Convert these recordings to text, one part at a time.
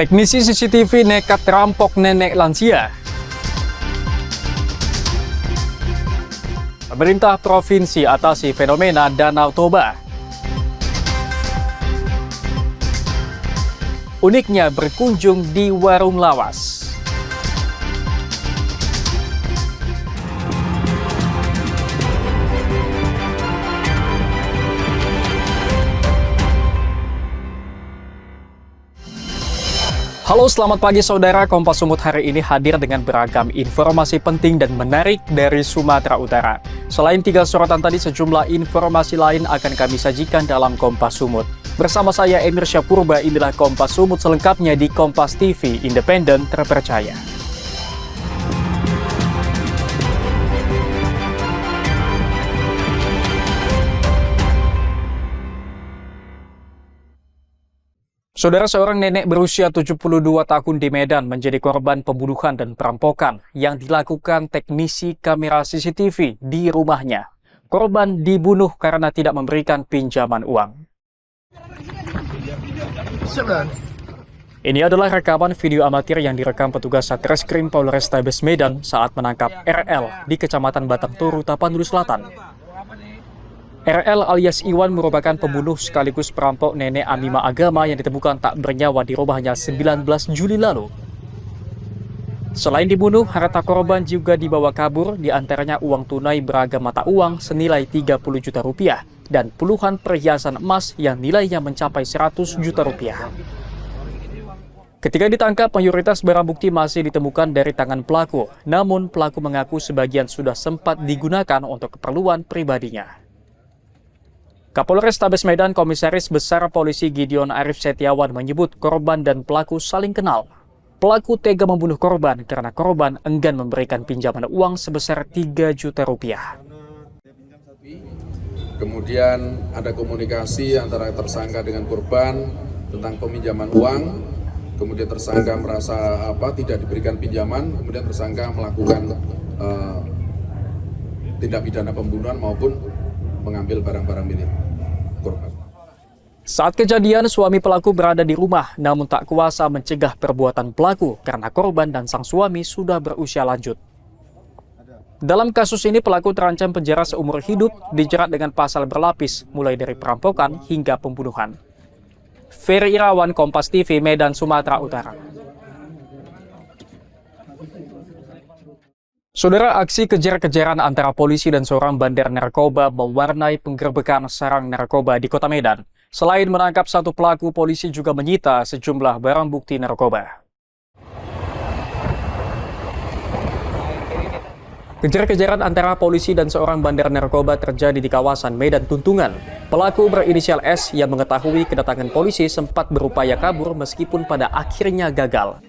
Teknisi CCTV nekat rampok nenek lansia. Pemerintah provinsi atasi fenomena Danau Toba. Uniknya berkunjung di warung lawas. Halo, selamat pagi saudara. Kompas Sumut hari ini hadir dengan beragam informasi penting dan menarik dari Sumatera Utara. Selain 3 sorotan tadi, sejumlah informasi lain akan kami sajikan dalam Kompas Sumut. Bersama saya Emir Syapurba, inilah Kompas Sumut selengkapnya di Kompas TV, independen terpercaya. Saudara, seorang nenek berusia 72 tahun di Medan menjadi korban pembunuhan dan perampokan yang dilakukan teknisi kamera CCTV di rumahnya. Korban dibunuh karena tidak memberikan pinjaman uang. Ini adalah rekaman video amatir yang direkam petugas Satreskrim Polrestabes Medan saat menangkap RL di Kecamatan Batang Toru, Tapanuli Selatan. RL alias Iwan merupakan pembunuh sekaligus perampok nenek Amima Agama yang ditemukan tak bernyawa di rumahnya 19 Juli lalu. Selain dibunuh, harta korban juga dibawa kabur, diantaranya uang tunai beragam mata uang senilai 30 juta rupiah dan puluhan perhiasan emas yang nilainya mencapai 100 juta rupiah. Ketika ditangkap, mayoritas barang bukti masih ditemukan dari tangan pelaku, namun pelaku mengaku sebagian sudah sempat digunakan untuk keperluan pribadinya. Kapolres Tabes Medan Komisaris Besar Polisi Gideon Arif Setiawan menyebut korban dan pelaku saling kenal. Pelaku tega membunuh korban karena korban enggan memberikan pinjaman uang sebesar 3 juta rupiah. Kemudian ada komunikasi antara tersangka dengan korban tentang peminjaman uang. Kemudian tersangka merasa tidak diberikan pinjaman, kemudian tersangka melakukan tindak pidana pembunuhan maupun mengambil barang-barang milik korban. Saat kejadian, suami pelaku berada di rumah namun tak kuasa mencegah perbuatan pelaku karena korban dan sang suami sudah berusia lanjut. Dalam kasus ini pelaku terancam penjara seumur hidup, dijerat dengan pasal berlapis mulai dari perampokan hingga pembunuhan. Ferry Irawan, Kompas TV, Medan, Sumatera Utara. Saudara, aksi kejar-kejaran antara polisi dan seorang bandar narkoba mewarnai penggerbekan sarang narkoba di Kota Medan. Selain menangkap satu pelaku, polisi juga menyita sejumlah barang bukti narkoba. Kejar-kejaran antara polisi dan seorang bandar narkoba terjadi di kawasan Medan Tuntungan. Pelaku berinisial S yang mengetahui kedatangan polisi sempat berupaya kabur meskipun pada akhirnya gagal.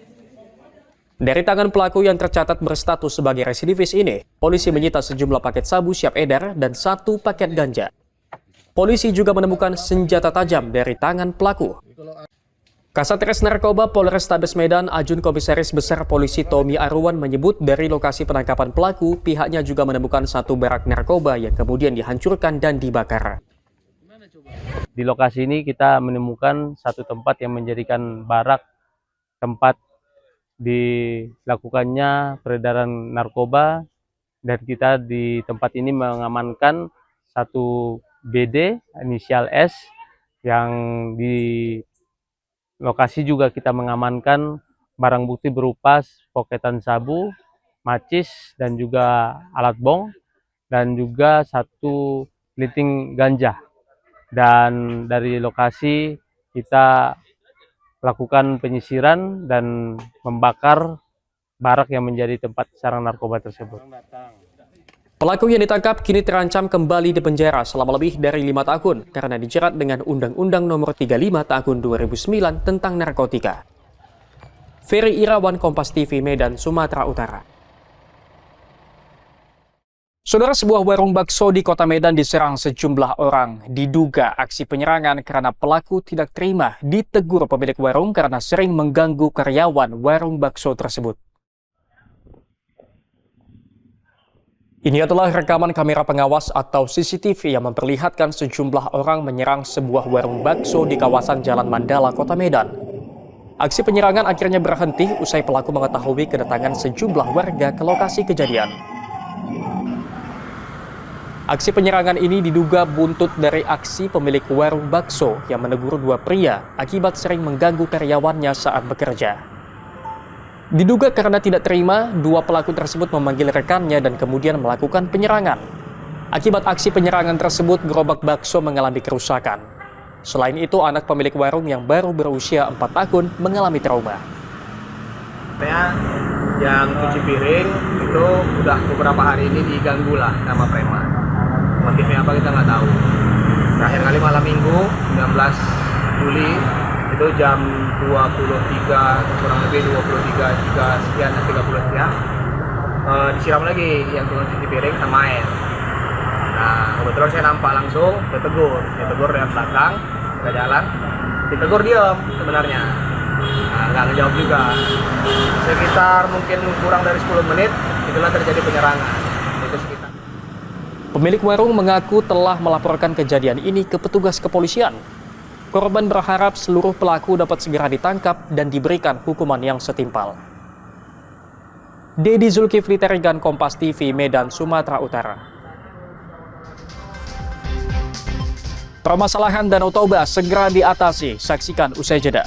Dari tangan pelaku yang tercatat berstatus sebagai residivis ini, polisi menyita sejumlah paket sabu siap edar dan 1 paket ganja. Polisi juga menemukan senjata tajam dari tangan pelaku. Kasatres Narkoba Polrestabes Medan Ajun Komisaris Besar Polisi Tommy Arwan menyebut dari lokasi penangkapan pelaku, pihaknya juga menemukan 1 barak narkoba yang kemudian dihancurkan dan dibakar. Di lokasi ini kita menemukan satu tempat yang menjadikan barak tempat dilakukannya peredaran narkoba, dan kita di tempat ini mengamankan 1 BD inisial S, yang di lokasi juga kita mengamankan barang bukti berupa poketan sabu, macis, dan juga alat bong, dan juga 1 linting ganja. Dan dari lokasi kita lakukan penyisiran dan membakar barak yang menjadi tempat sarang narkoba tersebut. Pelaku yang ditangkap kini terancam kembali di penjara selama lebih dari 5 tahun karena dijerat dengan Undang-Undang Nomor 35 Tahun 2009 tentang narkotika. Ferry Irawan, Kompas TV, Medan, Sumatera Utara. Saudara, sebuah warung bakso di Kota Medan diserang sejumlah orang. Diduga aksi penyerangan karena pelaku tidak terima ditegur pemilik warung karena sering mengganggu karyawan warung bakso tersebut. Ini adalah rekaman kamera pengawas atau CCTV yang memperlihatkan sejumlah orang menyerang sebuah warung bakso di kawasan Jalan Mandala, Kota Medan. Aksi penyerangan akhirnya berhenti usai pelaku mengetahui kedatangan sejumlah warga ke lokasi kejadian. Aksi penyerangan ini diduga buntut dari aksi pemilik warung bakso yang menegur dua pria akibat sering mengganggu karyawannya saat bekerja. Diduga karena tidak terima, dua pelaku tersebut memanggil rekannya dan kemudian melakukan penyerangan. Akibat aksi penyerangan tersebut, gerobak bakso mengalami kerusakan. Selain itu, anak pemilik warung yang baru berusia 4 tahun mengalami trauma. Yang cuci piring itu udah beberapa hari ini diganggu lah sama preman. Motifnya apa kita nggak tahu. Terakhir kali malam minggu 19 Juli itu jam 23 kurang lebih 23 sekian 30 sekian disiram lagi yang tukang cuci piring sama air. Nah, kebetulan saya nampak langsung, ditegur dari belakang, ke jalan, ditegur diam sebenarnya. Nah, nggak ngejawab juga. Sekitar mungkin kurang dari 10 menit, itulah terjadi penyerangan. Itu sekitar. Pemilik warung mengaku telah melaporkan kejadian ini ke petugas kepolisian. Korban berharap seluruh pelaku dapat segera ditangkap dan diberikan hukuman yang setimpal. Dedi Zulkifli Tarigan, Kompas TV, Medan, Sumatera Utara. Permasalahan Danau Toba segera diatasi, saksikan usai jeda.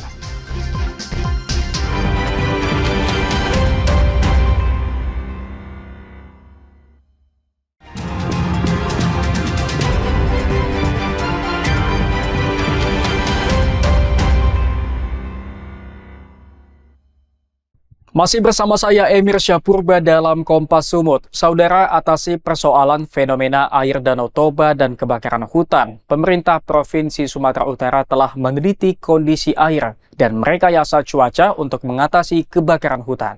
Masih bersama saya Emir Syahpurba dalam Kompas Sumut. Saudara, atasi persoalan fenomena air Danau Toba dan kebakaran hutan. Pemerintah Provinsi Sumatera Utara telah meneliti kondisi air dan merekayasa cuaca untuk mengatasi kebakaran hutan.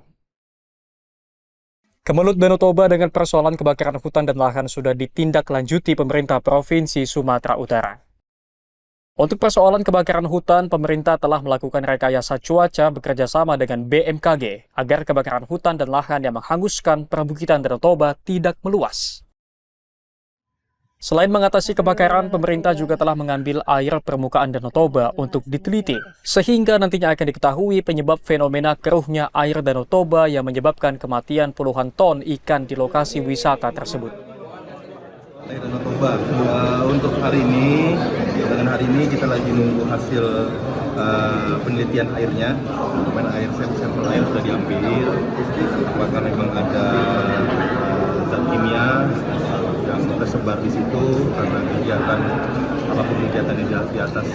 Kemelut Danau Toba dengan persoalan kebakaran hutan dan lahan sudah ditindaklanjuti pemerintah Provinsi Sumatera Utara. Untuk persoalan kebakaran hutan, pemerintah telah melakukan rekayasa cuaca bekerjasama dengan BMKG agar kebakaran hutan dan lahan yang menghanguskan perbukitan Danau Toba tidak meluas. Selain mengatasi kebakaran, pemerintah juga telah mengambil air permukaan Danau Toba untuk diteliti, sehingga nantinya akan diketahui penyebab fenomena keruhnya air Danau Toba yang menyebabkan kematian puluhan ton ikan di lokasi wisata tersebut. Air Danau Toba. Untuk hari ini kita lagi nunggu hasil penelitian airnya. Kemarin sampel air sudah diambil. Apakah memang ada zat kimia yang tersebar di situ karena kegiatan kegiatan di atas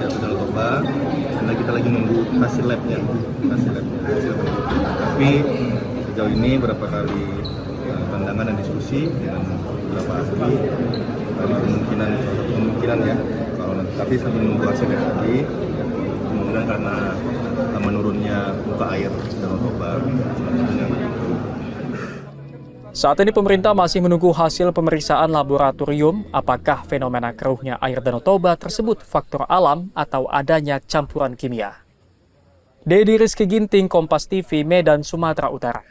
Danau Toba. Karena kita lagi nunggu hasil labnya. Tapi sejauh ini berapa kali pandangan dan diskusi dengan beberapa ahli, kemungkinan ya, kalau nanti, tapi sambil menunggu hasil lagi, kemungkinan karena menurunnya muka air Danau Toba. Saat ini pemerintah masih menunggu hasil pemeriksaan laboratorium apakah fenomena keruhnya air Danau Toba tersebut faktor alam atau adanya campuran kimia. Dedi Rizky Ginting, Kompas TV, Medan, Sumatera Utara.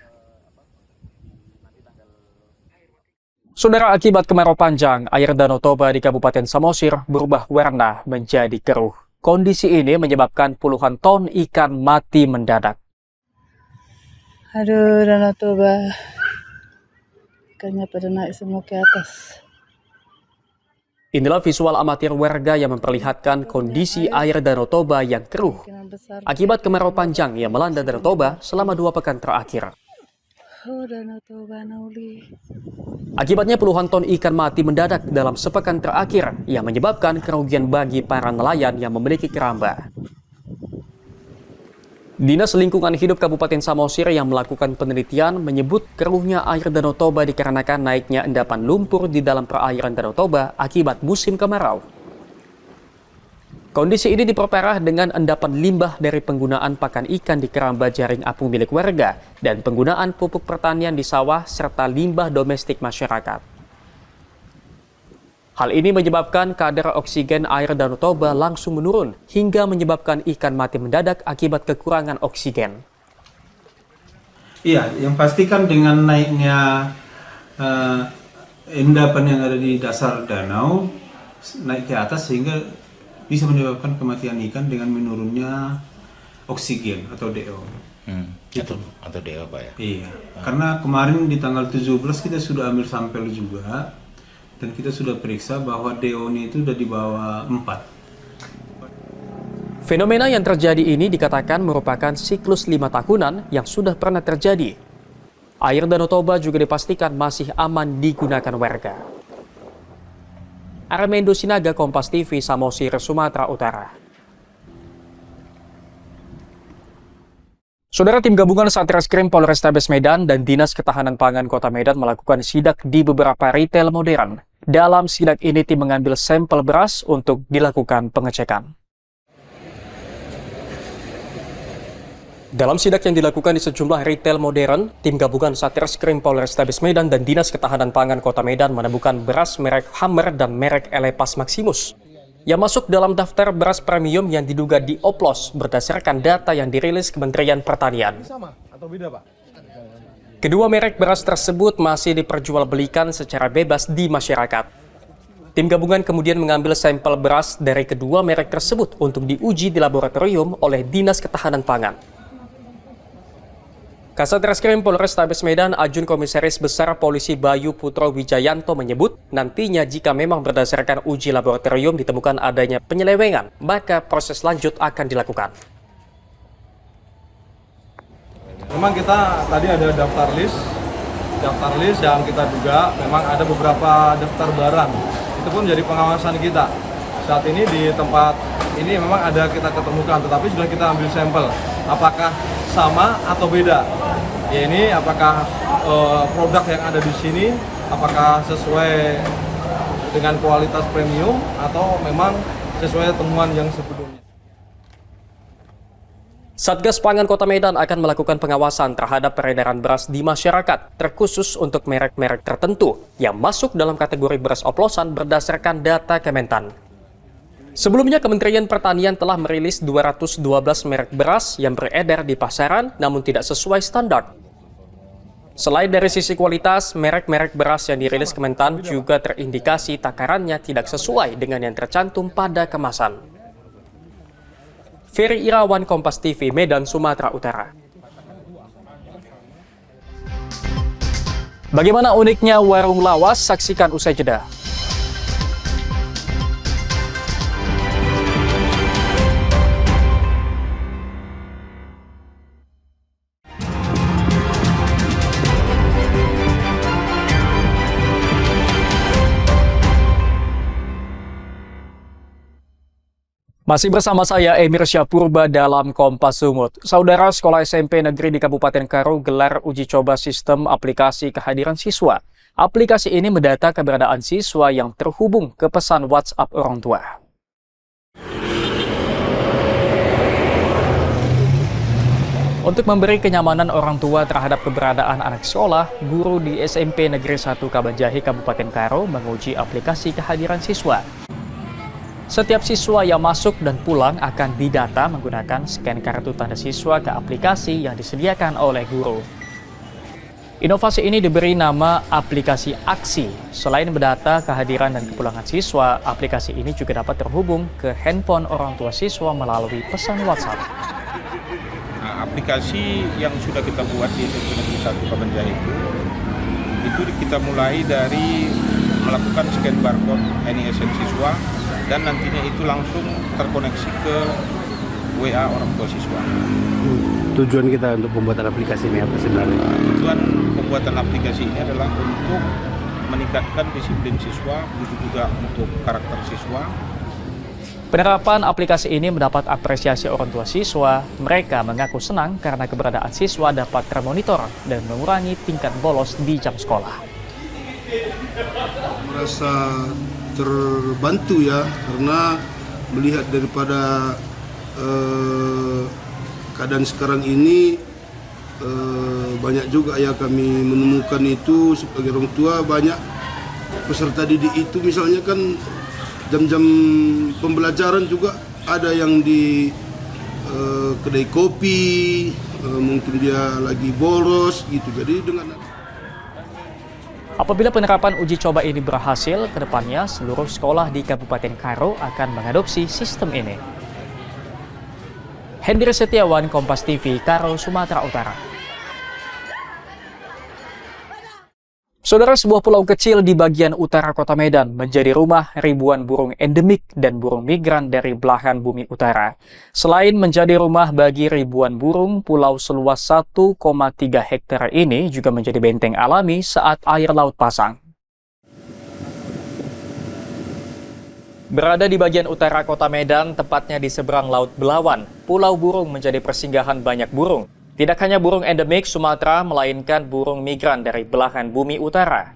Saudara, akibat kemarau panjang, air Danau Toba di Kabupaten Samosir berubah warna menjadi keruh. Kondisi ini menyebabkan puluhan ton ikan mati mendadak. Aduh, Danau Toba. Ikannya pada naik semua ke atas. Inilah visual amatir warga yang memperlihatkan kondisi air Danau Toba yang keruh akibat kemarau panjang yang melanda Danau Toba selama 2 pekan terakhir. Oh, Danau Toba Nauli. Akibatnya puluhan ton ikan mati mendadak dalam sepekan terakhir yang menyebabkan kerugian bagi para nelayan yang memiliki keramba. Dinas Lingkungan Hidup Kabupaten Samosir yang melakukan penelitian menyebut keruhnya air Danau Toba dikarenakan naiknya endapan lumpur di dalam perairan Danau Toba akibat musim kemarau. Kondisi ini diperparah dengan endapan limbah dari penggunaan pakan ikan di keramba jaring apung milik warga dan penggunaan pupuk pertanian di sawah serta limbah domestik masyarakat. Hal ini menyebabkan kadar oksigen air Danau Toba langsung menurun hingga menyebabkan ikan mati mendadak akibat kekurangan oksigen. Iya, yang pasti kan dengan naiknya endapan yang ada di dasar danau naik ke atas sehingga bisa menyebabkan kematian ikan dengan menurunnya oksigen atau DO. Atau DO Pak ya? Iya, karena kemarin di tanggal 17 kita sudah ambil sampel juga dan kita sudah periksa bahwa DO-nya itu sudah di bawah 4. Fenomena yang terjadi ini dikatakan merupakan siklus 5 tahunan yang sudah pernah terjadi. Air Danau Toba juga dipastikan masih aman digunakan warga. Armendo Sinaga, Kompas TV, Samosir, Sumatera Utara. Saudara, tim gabungan Satreskrim Polrestabes Medan dan Dinas Ketahanan Pangan Kota Medan melakukan sidak di beberapa retail modern. Dalam sidak ini, tim mengambil sampel beras untuk dilakukan pengecekan. Dalam sidak yang dilakukan di sejumlah retail modern, tim gabungan Satreskrim Polrestabes Medan dan Dinas Ketahanan Pangan Kota Medan menemukan beras merek Hammer dan merek Elepas Maximus yang masuk dalam daftar beras premium yang diduga dioplos berdasarkan data yang dirilis Kementerian Pertanian. Kedua merek beras tersebut masih diperjualbelikan secara bebas di masyarakat. Tim gabungan kemudian mengambil sampel beras dari kedua merek tersebut untuk diuji di laboratorium oleh Dinas Ketahanan Pangan. Kasat Reskrim Polrestabes Medan Ajun Komisaris Besar Polisi Bayu Putro Wijayanto menyebut nantinya jika memang berdasarkan uji laboratorium ditemukan adanya penyelewengan, maka proses lanjut akan dilakukan. Memang kita tadi ada daftar list yang kita duga memang ada beberapa daftar barang. Itu pun jadi pengawasan kita. Saat ini di tempat ini memang ada kita ketemukan, tetapi sudah kita ambil sampel. Apakah sama atau beda? Ya ini apakah produk yang ada di sini apakah sesuai dengan kualitas premium atau memang sesuai temuan yang sebelumnya. Satgas Pangan Kota Medan akan melakukan pengawasan terhadap peredaran beras di masyarakat, terkhusus untuk merek-merek tertentu yang masuk dalam kategori beras oplosan berdasarkan data Kementan. Sebelumnya, Kementerian Pertanian telah merilis 212 merek beras yang beredar di pasaran namun tidak sesuai standar. Selain dari sisi kualitas, merek-merek beras yang dirilis Kementan juga terindikasi takarannya tidak sesuai dengan yang tercantum pada kemasan. Ferry Irawan, Kompas TV, Medan, Sumatera Utara. Bagaimana uniknya warung lawas? Saksikan usai jeda. Masih bersama saya, Emir Syapurba dalam Kompas Sumut. Saudara, Sekolah SMP Negeri di Kabupaten Karo gelar uji coba sistem aplikasi kehadiran siswa. Aplikasi ini mendata keberadaan siswa yang terhubung ke pesan WhatsApp orang tua. Untuk memberi kenyamanan orang tua terhadap keberadaan anak sekolah, guru di SMP Negeri 1 Kabanjahe, Kabupaten Karo menguji aplikasi kehadiran siswa. Setiap siswa yang masuk dan pulang akan didata menggunakan scan kartu tanda siswa ke aplikasi yang disediakan oleh guru. Inovasi ini diberi nama aplikasi Aksi. Selain mendata kehadiran dan kepulangan siswa, aplikasi ini juga dapat terhubung ke handphone orang tua siswa melalui pesan WhatsApp. Aplikasi yang sudah kita buat di SMP Negeri 1 Kabanjahe itu kita mulai dari melakukan scan barcode NISN siswa dan nantinya itu langsung terkoneksi ke WA orang tua siswa. Tujuan kita untuk pembuatan aplikasi ini apa sebenarnya? Tujuan pembuatan aplikasi ini adalah untuk meningkatkan disiplin siswa, begitu juga untuk karakter siswa. Penerapan aplikasi ini mendapat apresiasi orang tua siswa. Mereka mengaku senang karena keberadaan siswa dapat termonitor dan mengurangi tingkat bolos di jam sekolah. Merasa terbantu ya, karena melihat daripada keadaan sekarang ini banyak juga ya kami menemukan itu sebagai orang tua, banyak peserta didik itu misalnya kan jam-jam pembelajaran juga ada yang di kedai kopi, mungkin dia lagi bolos gitu. Jadi dengan apabila penerapan uji coba ini berhasil, kedepannya seluruh sekolah di Kabupaten Karo akan mengadopsi sistem ini. Hendri Setiawan, Kompas TV, Karo, Sumatera Utara. Saudara, sebuah pulau kecil di bagian utara kota Medan menjadi rumah ribuan burung endemik dan burung migran dari belahan bumi utara. Selain menjadi rumah bagi ribuan burung, pulau seluas 1,3 hektar ini juga menjadi benteng alami saat air laut pasang. Berada di bagian utara kota Medan, tepatnya di seberang Laut Belawan, Pulau Burung menjadi persinggahan banyak burung. Tidak hanya burung endemik Sumatera, melainkan burung migran dari belahan bumi utara.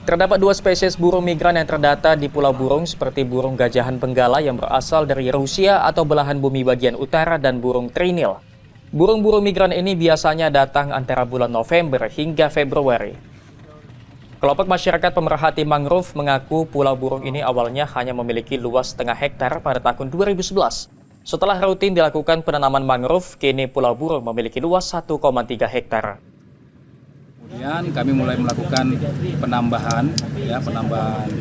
Terdapat 2 spesies burung migran yang terdata di Pulau Burung, seperti burung gajahan benggala yang berasal dari Rusia atau belahan bumi bagian utara dan burung trinil. Burung-burung migran ini biasanya datang antara bulan November hingga Februari. Kelompok masyarakat pemerhati mangrove mengaku Pulau Burung ini awalnya hanya memiliki luas setengah hektar pada tahun 2011. Setelah rutin dilakukan penanaman mangrove, kini Pulau Burung memiliki luas 1,3 hektar. Kemudian kami mulai melakukan penambahan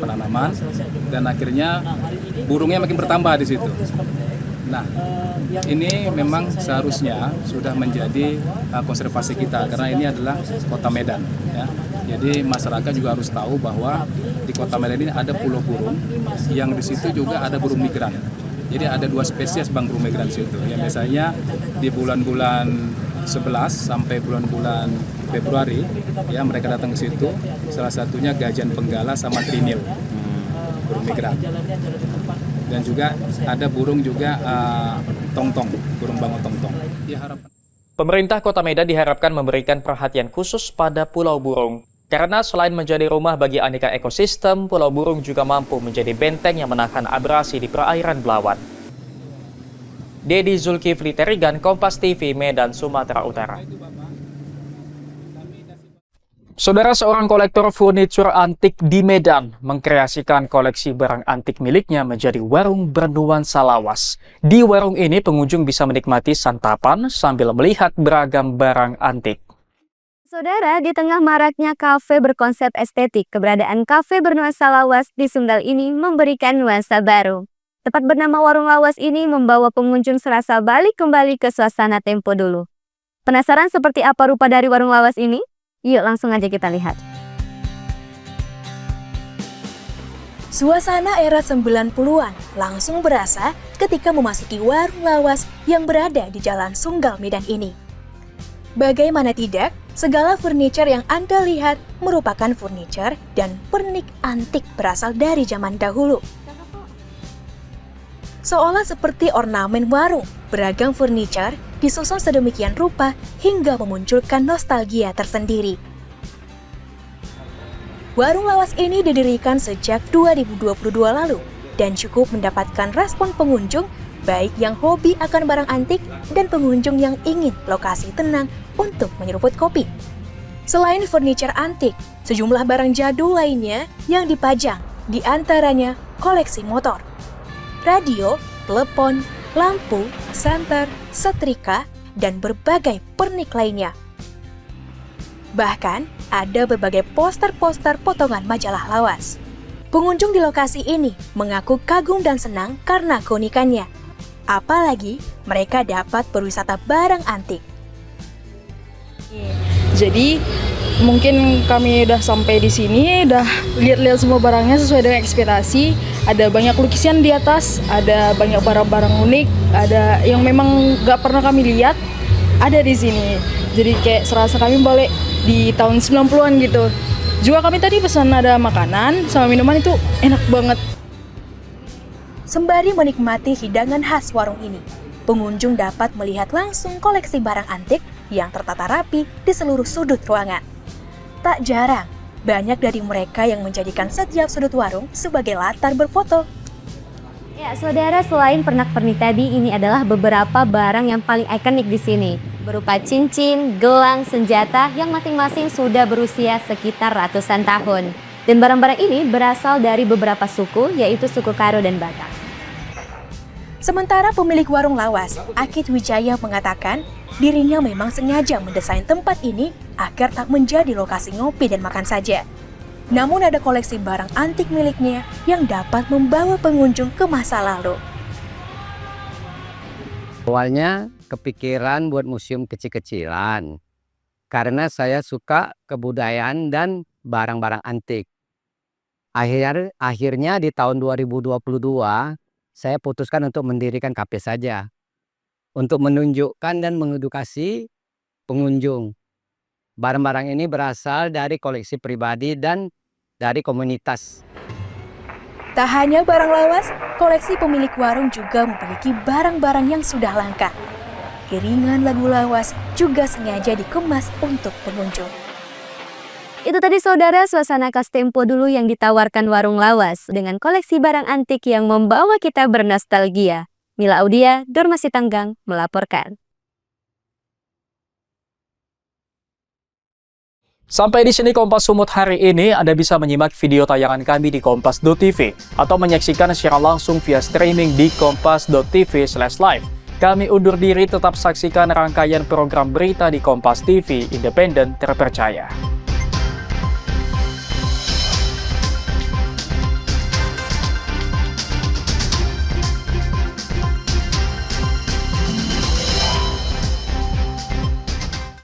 penanaman, dan akhirnya burungnya makin bertambah di situ. Nah, ini memang seharusnya sudah menjadi konservasi kita, karena ini adalah kota Medan. Ya. Jadi masyarakat juga harus tahu bahwa di kota Medan ini ada pulau burung, yang di situ juga ada burung migran. Jadi ada 2 spesies burung migran situ. Yang biasanya di bulan-bulan 11 sampai bulan-bulan Februari, ya mereka datang ke situ. Salah satunya gajahan benggala sama trinil, burung migran. Dan juga ada burung juga tongtong, burung bango tongtong. Pemerintah Kota Medan diharapkan memberikan perhatian khusus pada Pulau Burung. Karena selain menjadi rumah bagi aneka ekosistem, Pulau Burung juga mampu menjadi benteng yang menahan abrasi di perairan Belawan. Dedi Zulkifli Terigan, Kompas TV, Medan, Sumatera Utara. Saudara, seorang kolektor furniture antik di Medan mengkreasikan koleksi barang antik miliknya menjadi warung bernuansa lawas. Di warung ini pengunjung bisa menikmati santapan sambil melihat beragam barang antik. Saudara, di tengah maraknya kafe berkonsep estetik, keberadaan kafe bernuansa lawas di Sumgal ini memberikan nuansa baru. Tempat bernama Warung Lawas ini membawa pengunjung serasa balik kembali ke suasana tempo dulu. Penasaran seperti apa rupa dari Warung Lawas ini? Yuk langsung aja kita lihat. Suasana era 90-an langsung berasa ketika memasuki Warung Lawas yang berada di Jalan Sumgal Medan ini. Bagaimana tidak, segala furniture yang Anda lihat merupakan furniture dan pernik antik berasal dari zaman dahulu. Seolah seperti ornamen warung, beragam furniture disusun sedemikian rupa hingga memunculkan nostalgia tersendiri. Warung Lawas ini didirikan sejak 2022 lalu dan cukup mendapatkan respon pengunjung baik yang hobi akan barang antik dan pengunjung yang ingin lokasi tenang untuk menyeruput kopi. Selain furniture antik, sejumlah barang jadul lainnya yang dipajang, di antaranya koleksi motor, radio, telepon, lampu, santer, setrika, dan berbagai pernik lainnya. Bahkan, ada berbagai poster-poster potongan majalah Lawas. Pengunjung di lokasi ini mengaku kagum dan senang karena keunikannya. Apalagi mereka dapat berwisata barang antik. Jadi mungkin kami udah sampai di sini, udah lihat-lihat semua barangnya sesuai dengan ekspektasi. Ada banyak lukisan di atas, ada banyak barang-barang unik, ada yang memang gak pernah kami lihat, ada di sini. Jadi kayak serasa kami balik di tahun 90-an gitu. Juga kami tadi pesan ada makanan sama minuman, itu enak banget. Sembari menikmati hidangan khas warung ini, pengunjung dapat melihat langsung koleksi barang antik yang tertata rapi di seluruh sudut ruangan. Tak jarang, banyak dari mereka yang menjadikan setiap sudut warung sebagai latar berfoto. Ya, saudara, selain pernak-pernik tadi, ini adalah beberapa barang yang paling ikonik di sini. Berupa cincin, gelang, senjata yang masing-masing sudah berusia sekitar ratusan tahun. Dan barang-barang ini berasal dari beberapa suku, yaitu suku Karo dan Batak. Sementara pemilik warung Lawas, Akid Wijaya, mengatakan dirinya memang sengaja mendesain tempat ini agar tak menjadi lokasi ngopi dan makan saja. Namun ada koleksi barang antik miliknya yang dapat membawa pengunjung ke masa lalu. Awalnya kepikiran buat museum kecil-kecilan karena saya suka kebudayaan dan barang-barang antik. Akhirnya di tahun 2022 saya putuskan untuk mendirikan kafe saja untuk menunjukkan dan mengedukasi pengunjung. Barang-barang ini berasal dari koleksi pribadi dan dari komunitas. Tak hanya barang lawas, koleksi pemilik warung juga memiliki barang-barang yang sudah langka. Iringan lagu lawas juga sengaja dikemas untuk pengunjung. Itu tadi saudara suasana khas Tempo dulu yang ditawarkan warung lawas dengan koleksi barang antik yang membawa kita bernostalgia. Mila Audia, Dorma Sitanggang melaporkan. Sampai di sini Kompas Sumut hari ini. Anda bisa menyimak video tayangan kami di kompas.tv atau menyaksikan secara langsung via streaming di kompas.tv/live. Kami undur diri, tetap saksikan rangkaian program berita di Kompas TV, independen, terpercaya.